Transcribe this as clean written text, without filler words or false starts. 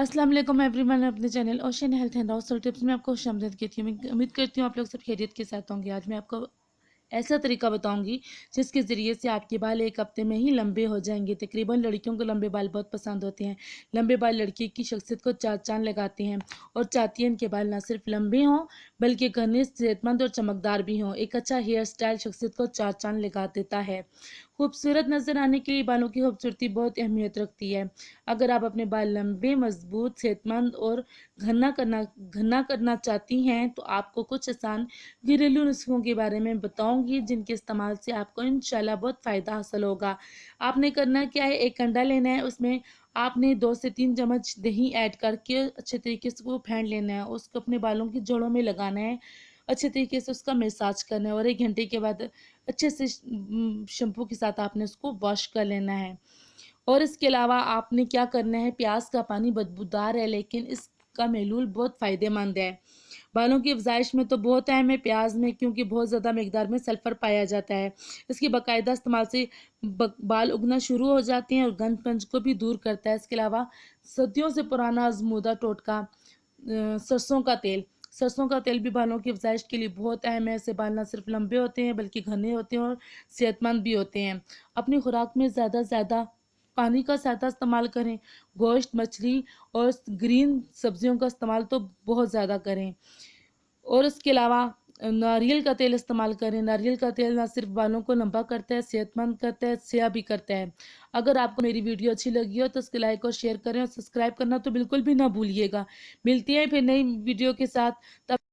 अस्सलाम वालेकुम एवरीवन, अपने channel ocean health and house tips में आपको खुशामदीद कहती हूँ। मैं उम्मीद करती हूँ आप लोग सब खैरियत के साथ होंगे। आज मैं आपको ऐसा तरीका बताऊंगी जिसके ज़रिए से आपके बाल एक हफ्ते में ही लंबे हो जाएंगे। तकरीबन लड़कियों को लंबे बाल बहुत पसंद होते हैं। लंबे बाल लड़की की शख्सियत को चार चांद लगाते हैं और चाहती है इनके बाल ना सिर्फ लंबे हों बल्कि घने, सेहतमंद और चमकदार भी हों। एक अच्छा हेयर स्टाइल शख्सियत को चार चांद लगा देता है। खूबसूरत नजर आने के लिए बालों की खूबसूरती बहुत अहमियत रखती है। अगर आप अपने बाल लंबे, मजबूत, सेहतमंद और घना करना चाहती हैं तो आपको कुछ आसान घरेलू नुस्खों के बारे में बताऊंगी जिनके इस्तेमाल से आपको इंशाल्लाह बहुत फ़ायदा हासिल होगा। आपने करना क्या है, एक अंडा लेना है, उसमें आपने 2 से 3 चम्मच दही ऐड करके अच्छे तरीके से वो फेंट लेना है। उसको अपने बालों की जड़ों में लगाना है, अच्छे तरीके से उसका मसाज करना है और 1 घंटे के बाद अच्छे से शैम्पू के साथ आपने उसको वॉश कर लेना है। और इसके अलावा आपने क्या करना है, प्याज का पानी बदबूदार है लेकिन इसका महलूल बहुत फ़ायदेमंद है। बालों की अफजाइश में तो बहुत अहम है प्याज में, क्योंकि बहुत ज़्यादा मकदार में सल्फ़र पाया जाता है। इसके बाकायदा इस्तेमाल से बाल उगना शुरू हो जाते हैं और गंद पंज को भी दूर करता है। इसके अलावा सदियों से पुराना आजमूदा टोटका सरसों का तेल। सरसों का तेल भी बालों की अफजाइश के लिए बहुत अहम है। इससे बाल ना सिर्फ लंबे होते हैं बल्कि घने होते हैं और सेहतमंद भी होते हैं। अपनी खुराक में ज़्यादा से ज़्यादा पानी का ज़्यादा इस्तेमाल करें। गोश्त, मछली और ग्रीन सब्जियों का इस्तेमाल तो बहुत ज़्यादा करें। और इसके अलावा नारियल का तेल इस्तेमाल करें। नारियल का तेल ना सिर्फ बालों को लंबा करता है, सेहतमंद करता है, स्याह भी करता है। अगर आपको मेरी वीडियो अच्छी लगी हो तो इसके लाइक और शेयर करें और सब्सक्राइब करना तो बिल्कुल भी ना भूलिएगा। मिलती है फिर नई वीडियो के साथ। तब